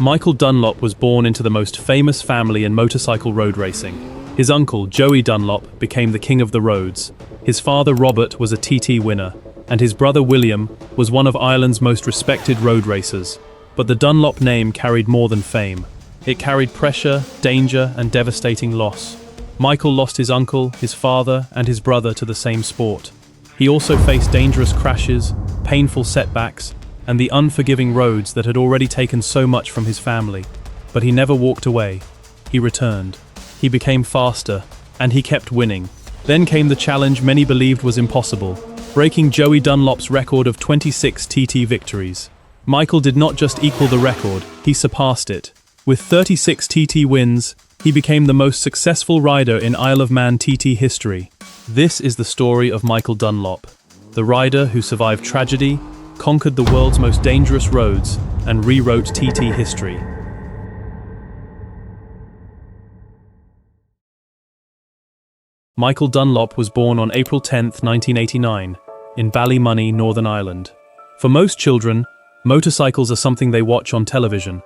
Michael Dunlop was born into the most famous family in motorcycle road racing. His uncle, Joey Dunlop, became the king of the roads. His father, Robert, was a TT winner, and his brother, William, was one of Ireland's most respected road racers. But the Dunlop name carried more than fame. It carried pressure, danger, and devastating loss. Michael lost his uncle, his father, and his brother to the same sport. He also faced dangerous crashes, painful setbacks, and the unforgiving roads that had already taken so much from his family. But he never walked away. He returned. He became faster, and he kept winning. Then came the challenge many believed was impossible, breaking Joey Dunlop's record of 26 TT victories. Michael did not just equal the record, he surpassed it. With 36 TT wins, he became the most successful rider in Isle of Man TT history. This is the story of Michael Dunlop, the rider who survived tragedy, conquered the world's most dangerous roads, and rewrote TT history. Michael Dunlop was born on April 10, 1989, in Ballymoney, Northern Ireland. For most children, motorcycles are something they watch on television.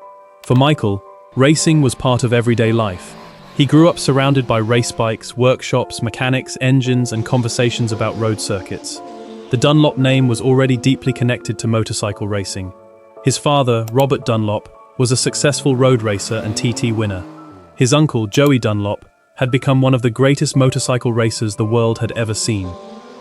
For Michael, racing was part of everyday life. He grew up surrounded by race bikes, workshops, mechanics, engines, and conversations about road circuits. The Dunlop name was already deeply connected to motorcycle racing. His father, Robert Dunlop, was a successful road racer and TT winner. His uncle, Joey Dunlop, had become one of the greatest motorcycle racers the world had ever seen.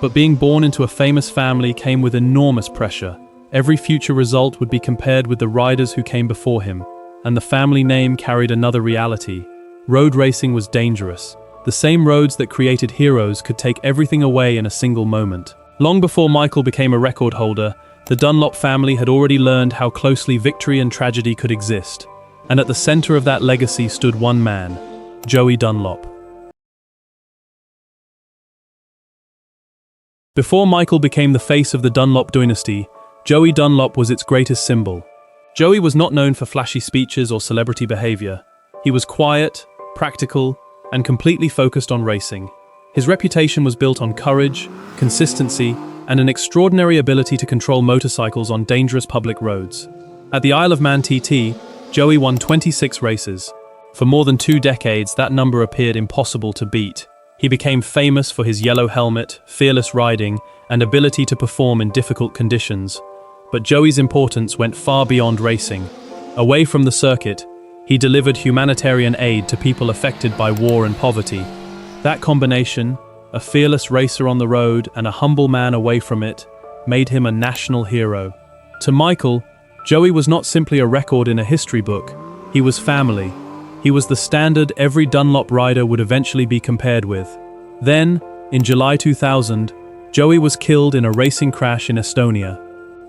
But being born into a famous family came with enormous pressure. Every future result would be compared with the riders who came before him, and the family name carried another reality. Road racing was dangerous. The same roads that created heroes could take everything away in a single moment. Long before Michael became a record holder, the Dunlop family had already learned how closely victory and tragedy could exist. And at the center of that legacy stood one man, Joey Dunlop. Before Michael became the face of the Dunlop dynasty, Joey Dunlop was its greatest symbol. Joey was not known for flashy speeches or celebrity behavior. He was quiet, practical, and completely focused on racing. His reputation was built on courage, consistency, and an extraordinary ability to control motorcycles on dangerous public roads. At the Isle of Man TT, Joey won 26 races. For more than 2 decades, that number appeared impossible to beat. He became famous for his yellow helmet, fearless riding, and ability to perform in difficult conditions. But Joey's importance went far beyond racing. Away from the circuit, he delivered humanitarian aid to people affected by war and poverty. That combination, a fearless racer on the road and a humble man away from it, made him a national hero. To Michael, Joey was not simply a record in a history book. He was family. He was the standard every Dunlop rider would eventually be compared with. Then, in July 2000, Joey was killed in a racing crash in Estonia.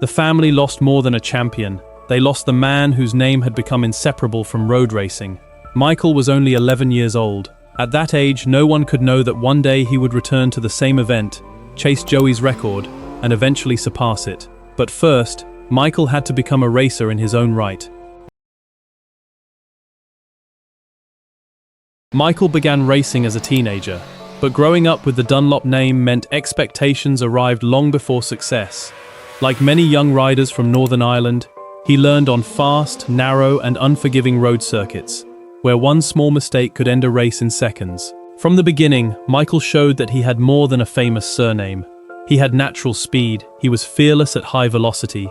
The family lost more than a champion. They lost the man whose name had become inseparable from road racing. Michael was only 11 years old. At that age, no one could know that one day he would return to the same event, chase Joey's record, and eventually surpass it. But first, Michael had to become a racer in his own right. Michael began racing as a teenager, but growing up with the Dunlop name meant expectations arrived long before success. Like many young riders from Northern Ireland, he learned on fast, narrow, and unforgiving road circuits, where one small mistake could end a race in seconds. From the beginning, Michael showed that he had more than a famous surname. He had natural speed, he was fearless at high velocity,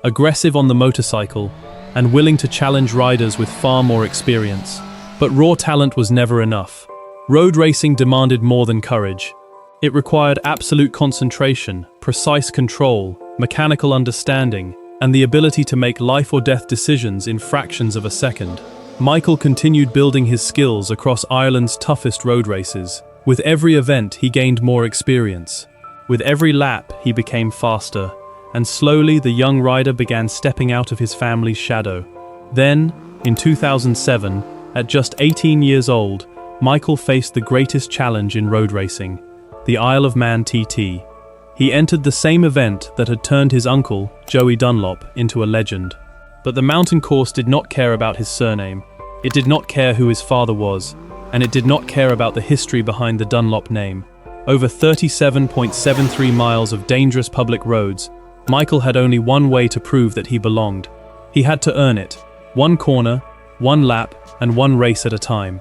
aggressive on the motorcycle, and willing to challenge riders with far more experience. But raw talent was never enough. Road racing demanded more than courage. It required absolute concentration, precise control, mechanical understanding, and the ability to make life or death decisions in fractions of a second. Michael continued building his skills across Ireland's toughest road races. With every event, he gained more experience. With every lap, he became faster, and slowly the young rider began stepping out of his family's shadow. Then, in 2007, at just 18 years old, Michael faced the greatest challenge in road racing, the Isle of Man TT. He entered the same event that had turned his uncle, Joey Dunlop, into a legend. But the mountain course did not care about his surname. It did not care who his father was, and it did not care about the history behind the Dunlop name. Over 37.73 miles of dangerous public roads, Michael had only one way to prove that he belonged. He had to earn it. one corner, one lap, and one race at a time.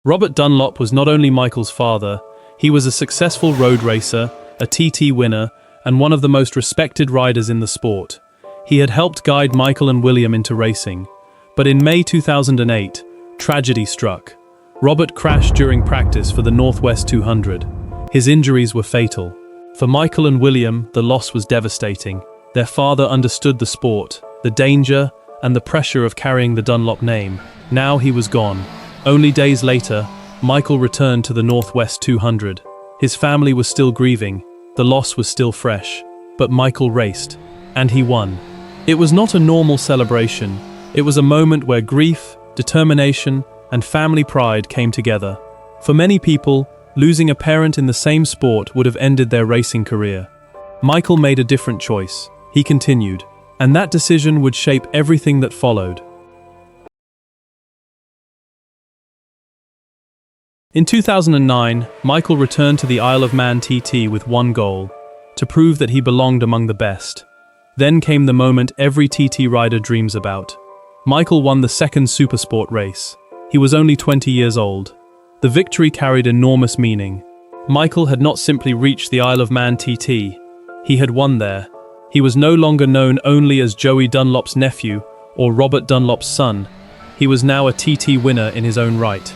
Robert Dunlop was not only Michael's father, he was a successful road racer, a TT winner, and one of the most respected riders in the sport. He had helped guide Michael and William into racing. But in May 2008, tragedy struck. Robert crashed during practice for the Northwest 200. His injuries were fatal. For Michael and William, the loss was devastating. Their father understood the sport, the danger, and the pressure of carrying the Dunlop name. Now he was gone. Only days later, Michael returned to the Northwest 200. His family was still grieving, the loss was still fresh. But Michael raced, and he won. It was not a normal celebration. It was a moment where grief, determination, and family pride came together. For many people, losing a parent in the same sport would have ended their racing career. Michael made a different choice. He continued, and that decision would shape everything that followed. In 2009, Michael returned to the Isle of Man TT with one goal: to prove that he belonged among the best. Then came the moment every TT rider dreams about. Michael won the second Supersport race. He was only 20 years old. The victory carried enormous meaning. Michael had not simply reached the Isle of Man TT. He had won there. He was no longer known only as Joey Dunlop's nephew or Robert Dunlop's son. He was now a TT winner in his own right.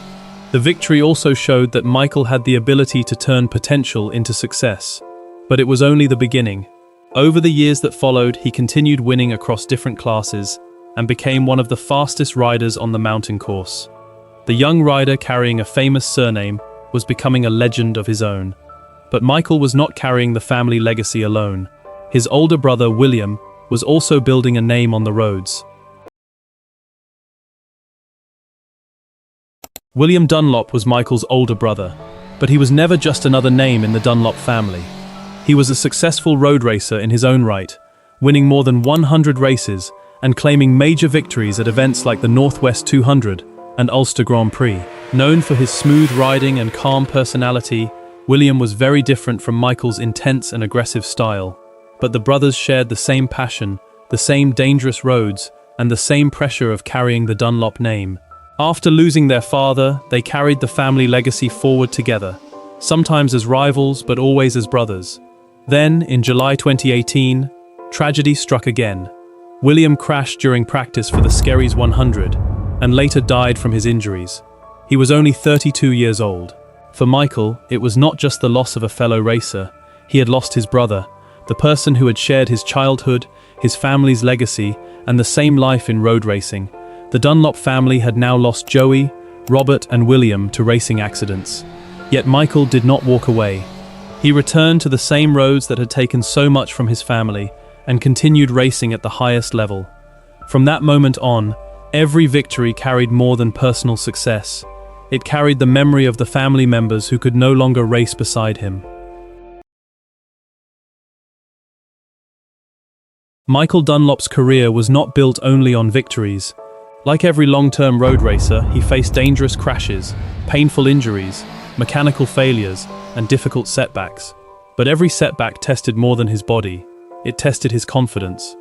The victory also showed that Michael had the ability to turn potential into success. But it was only the beginning. Over the years that followed, he continued winning across different classes and became one of the fastest riders on the mountain course. The young rider carrying a famous surname was becoming a legend of his own. But Michael was not carrying the family legacy alone. His older brother, William, was also building a name on the roads. William Dunlop was Michael's older brother, but he was never just another name in the Dunlop family. He was a successful road racer in his own right, winning more than 100 races and claiming major victories at events like the Northwest 200 and Ulster Grand Prix. Known for his smooth riding and calm personality, William was very different from Michael's intense and aggressive style. But the brothers shared the same passion, the same dangerous roads, and the same pressure of carrying the Dunlop name. After losing their father, they carried the family legacy forward together, sometimes as rivals but always as brothers. Then, in July 2018, tragedy struck again. William crashed during practice for the Skerries 100 and later died from his injuries. He was only 32 years old. For Michael, it was not just the loss of a fellow racer. He had lost his brother, the person who had shared his childhood, his family's legacy, and the same life in road racing. The Dunlop family had now lost Joey, Robert, and William to racing accidents. Yet Michael did not walk away. He returned to the same roads that had taken so much from his family and continued racing at the highest level. From that moment on, every victory carried more than personal success. It carried the memory of the family members who could no longer race beside him. Michael Dunlop's career was not built only on victories. Like every long-term road racer, he faced dangerous crashes, painful injuries, mechanical failures, and difficult setbacks. But every setback tested more than his body. It tested his confidence.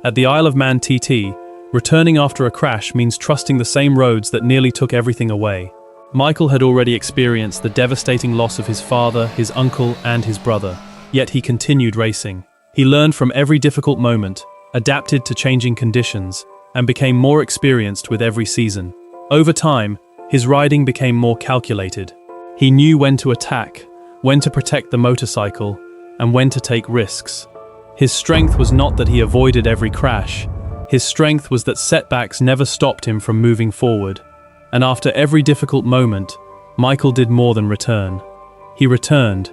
At the Isle of Man TT, returning after a crash means trusting the same roads that nearly took everything away. Michael had already experienced the devastating loss of his father, his uncle, and his brother. Yet he continued racing. He learned from every difficult moment, adapted to changing conditions, and became more experienced with every season. Over time, his riding became more calculated. He knew when to attack, when to protect the motorcycle, and when to take risks. His strength was not that he avoided every crash. His strength was that setbacks never stopped him from moving forward. And after every difficult moment, Michael did more than return. He returned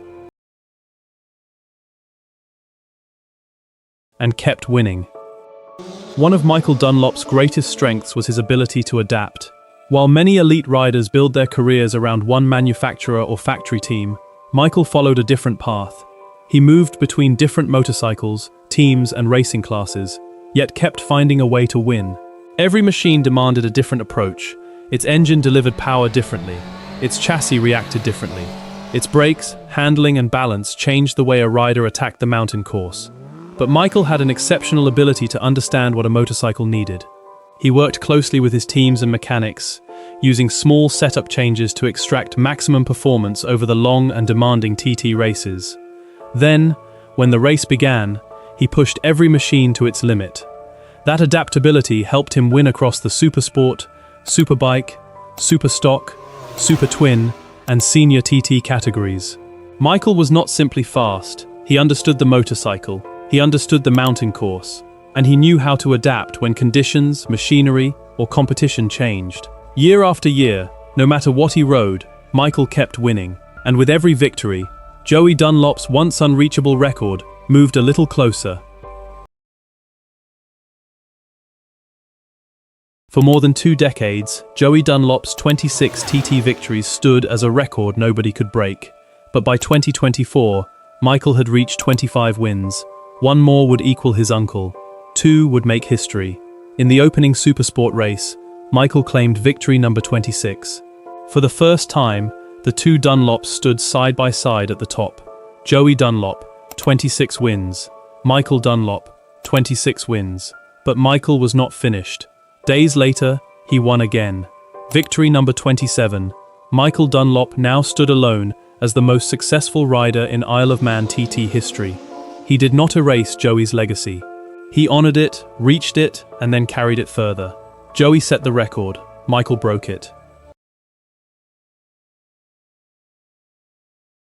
and kept winning. One of Michael Dunlop's greatest strengths was his ability to adapt. While many elite riders build their careers around one manufacturer or factory team, Michael followed a different path. He moved between different motorcycles, teams, and racing classes, yet kept finding a way to win. Every machine demanded a different approach. Its engine delivered power differently. Its chassis reacted differently. Its brakes, handling, and balance changed the way a rider attacked the mountain course. But Michael had an exceptional ability to understand what a motorcycle needed. He worked closely with his teams and mechanics, using small setup changes to extract maximum performance over the long and demanding TT races. Then, when the race began, he pushed every machine to its limit. That adaptability helped him win across the Supersport, Superbike, Superstock, Super Twin, and Senior TT categories. Michael was not simply fast, he understood the motorcycle, he understood the mountain course, and he knew how to adapt when conditions, machinery, or competition changed. Year after year, no matter what he rode, Michael kept winning, and with every victory, Joey Dunlop's once unreachable record moved a little closer. For more than 2 decades, Joey Dunlop's 26 TT victories stood as a record nobody could break. But by 2024, Michael had reached 25 wins. 1 more would equal his uncle. 2 would make history. In the opening Supersport race, Michael claimed victory number 26. For the first time, the 2 Dunlops stood side by side at the top. Joey Dunlop, 26 wins. Michael Dunlop, 26 wins. But Michael was not finished. Days later, he won again. Victory number 27. Michael Dunlop now stood alone as the most successful rider in Isle of Man TT history. He did not erase Joey's legacy. He honored it, reached it, and then carried it further. Joey set the record. Michael broke it.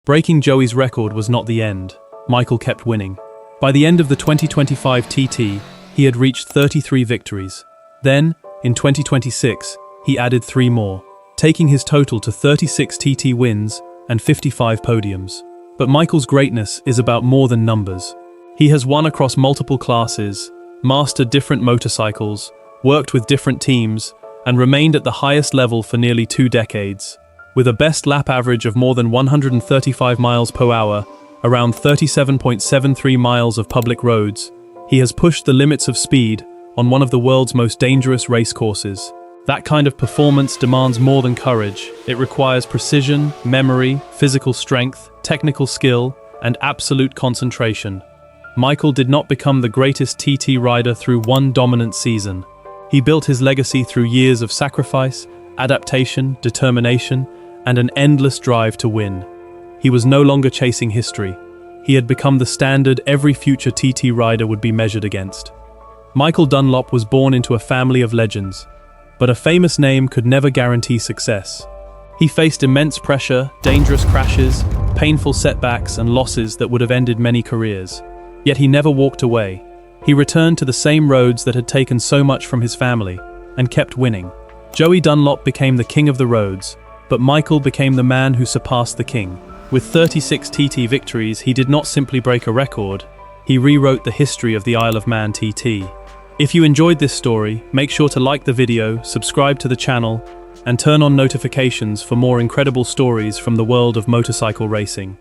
Breaking Joey's record was not the end. Michael kept winning. By the end of the 2025 TT, he had reached 33 victories. Then, in 2026, he added 3 more, taking his total to 36 TT wins and 55 podiums. But Michael's greatness is about more than numbers. He has won across multiple classes, mastered different motorcycles, worked with different teams, and remained at the highest level for nearly 2 decades. With a best lap average of more than 135 miles per hour, around 37.73 miles of public roads, he has pushed the limits of speed on one of the world's most dangerous race courses. That kind of performance demands more than courage. It requires precision, memory, physical strength, technical skill, and absolute concentration. Michael did not become the greatest TT rider through one dominant season. He built his legacy through years of sacrifice, adaptation, determination, and an endless drive to win. He was no longer chasing history. He had become the standard every future TT rider would be measured against. Michael Dunlop was born into a family of legends, but a famous name could never guarantee success. He faced immense pressure, dangerous crashes, painful setbacks, and losses that would have ended many careers. Yet he never walked away. He returned to the same roads that had taken so much from his family, and kept winning. Joey Dunlop became the king of the roads, but Michael became the man who surpassed the king. With 36 TT victories, he did not simply break a record, he rewrote the history of the Isle of Man TT. If you enjoyed this story, make sure to like the video, subscribe to the channel, and turn on notifications for more incredible stories from the world of motorcycle racing.